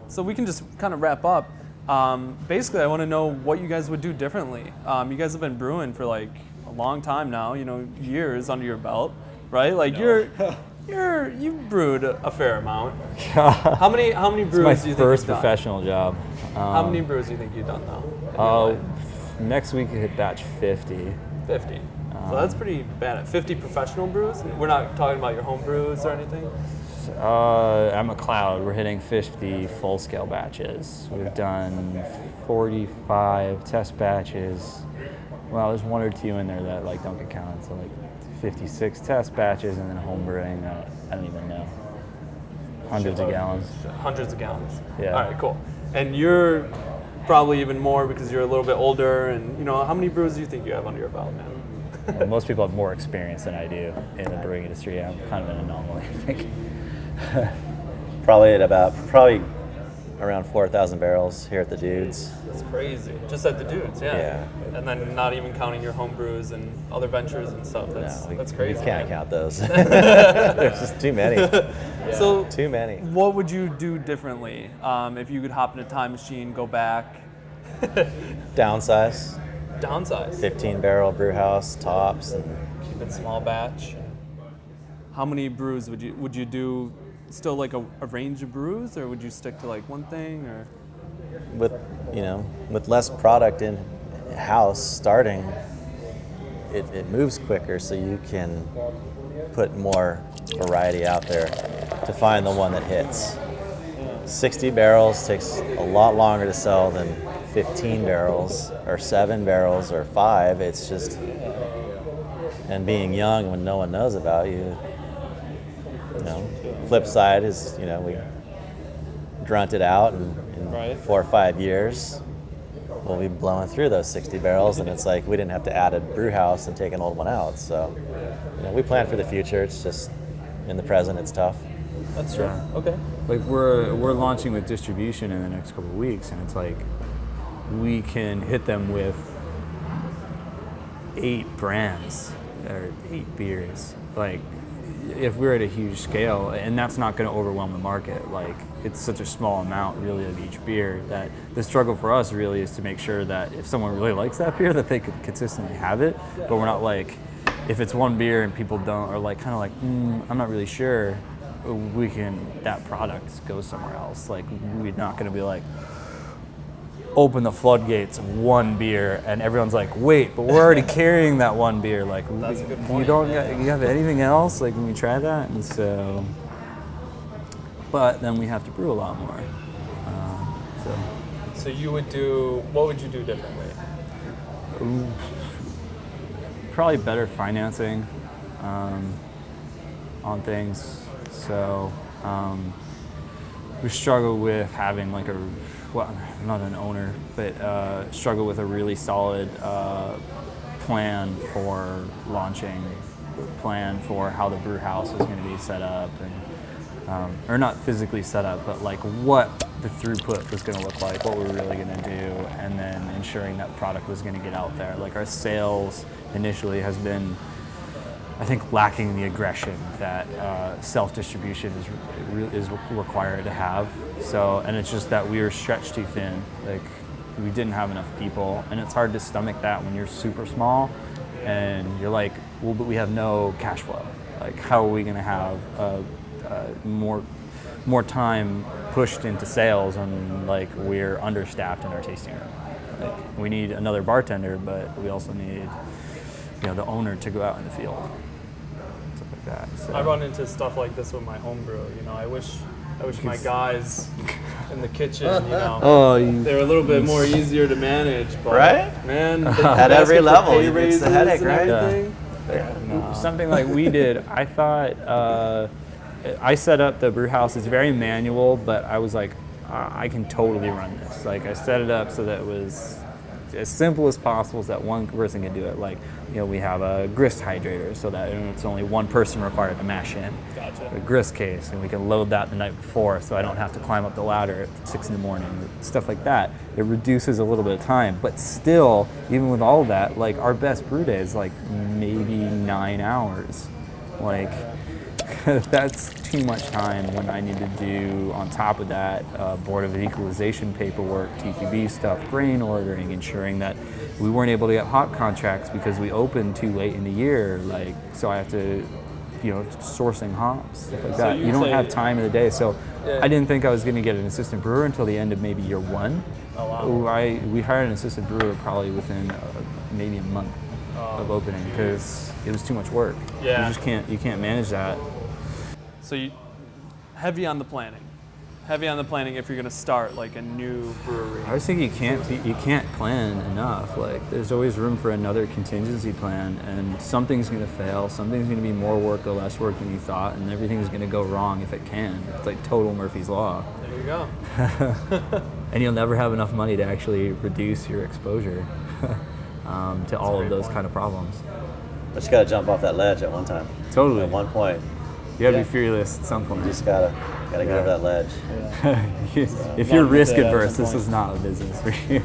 so we can just kind of wrap up. Basically, I want to know what you guys would do differently. You guys have been brewing for like a long time now, years under your belt, right? Like you've brewed a fair amount. How many brews do you think you've done? It's my first professional job. How many brews do you think you've done now? Next week we hit batch 50. 50. So that's pretty bad. 50 professional brews? We're not talking about your home brews or anything? At McLeod, we're hitting 50 full-scale batches. We've done 45 test batches. Well, there's one or two in there that don't get counted. So 56 test batches, and then home brewing. I don't even know. Hundreds of gallons. Hundreds of gallons. Yeah. All right, cool. And you're probably even more because you're a little bit older. And how many brews do you think you have under your belt, man? Well, most people have more experience than I do in the brewing industry. I'm kind of an anomaly, I think. Probably around 4,000 barrels here at the Dudes. That's crazy. Just at the Dudes, yeah. And then not even counting your home brews and other ventures and stuff. That's crazy. We can't count those. There's just too many. So too many. What would you do differently if you could hop in a time machine, go back? Downsize. 15 barrel brew house tops and keep it small batch. How many brews would you do? Still like a range of brews, or would you stick to like one thing? Or with less product in house starting, it moves quicker, so you can put more variety out there to find the one that hits. 60 barrels takes a lot longer to sell than 15 barrels or 7 barrels or 5. It's just, and being young when no one knows about you. Flip side is, we grunt it out, and in 4 or 5 years, we'll be blowing through those 60 barrels, and it's like we didn't have to add a brew house and take an old one out. So, we plan for the future. It's just in the present, it's tough. That's true. Yeah. Okay. We're launching with distribution in the next couple of weeks, and it's like we can hit them with 8 brands or 8 beers. If we're at a huge scale, and that's not going to overwhelm the market, it's such a small amount really of each beer, that the struggle for us really is to make sure that if someone really likes that beer, that they could consistently have it. But we're not if it's one beer and people don't, or I'm not really sure, that product goes somewhere else. We're not going to be open the floodgates of one beer and everyone's wait, but we're already carrying that one beer. That's a good point. You have anything else? Can we try that? And so, but then we have to brew a lot more. So what would you do differently? Probably better financing on things. So we struggle with having I'm not an owner, but struggle with a really solid plan for launching, plan for how the brew house was going to be set up, and or not physically set up, but what the throughput was going to look like, what we're really going to do, and then ensuring that product was going to get out there. Our sales initially has been, I think, lacking the aggression that self-distribution is required to have. So, and it's just that we were stretched too thin. We didn't have enough people, and it's hard to stomach that when you're super small, and you're well, but we have no cash flow. How are we going to have more time pushed into sales when we're understaffed in our tasting room? We need another bartender, but we also need the owner to go out in the field. So. I run into stuff like this with my home brew. I wish my guys in the kitchen, they're a little bit more easier to manage. But right? Man, at every level, it's the headache, right? Yeah. No. Something like we did. I thought I set up the brew house. It's very manual, but I was I can totally run this. I set it up so that it was as simple as possible, so that one person can do it. We have a grist hydrator, so that it's only one person required to mash in. Gotcha. A grist case, and we can load that the night before, so I don't have to climb up the ladder at 6 a.m. Stuff like that. It reduces a little bit of time, but still, even with all of that, our best brew day is maybe 9 hours. that's too much time when I need to do, on top of that, Board of Equalization paperwork, TQB stuff, grain ordering, ensuring that we weren't able to get hop contracts because we opened too late in the year. Like, so I have to, sourcing hops, stuff like that. You don't have time in the day. So I didn't think I was going to get an assistant brewer until the end of maybe year one. Oh, wow. We hired an assistant brewer probably within maybe a month of opening because it was too much work. Yeah. You can't manage that. So you heavy on the planning. Heavy on the planning if you're going to start like a new brewery. I was thinking you can't plan enough. Like, there's always room for another contingency plan, and something's going to fail. Something's going to be more work or less work than you thought, and everything's going to go wrong if it can. It's like total Murphy's Law. There you go. And you'll never have enough money to actually reduce your exposure to all of those kind of problems. But you got to jump off that ledge at one time. Totally. At one point, You got to be fearless at some point. you just gotta get over that ledge. If you're risk adverse, this is not a business for you.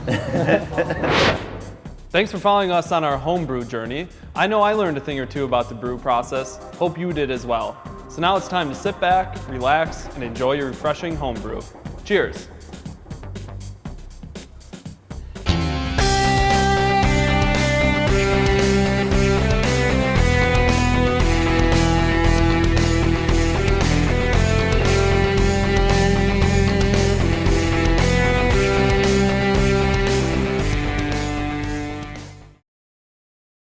Thanks for following us on our homebrew journey. I know I learned a thing or two about the brew process. Hope you did as well. So now it's time to sit back, relax, and enjoy your refreshing homebrew. Cheers.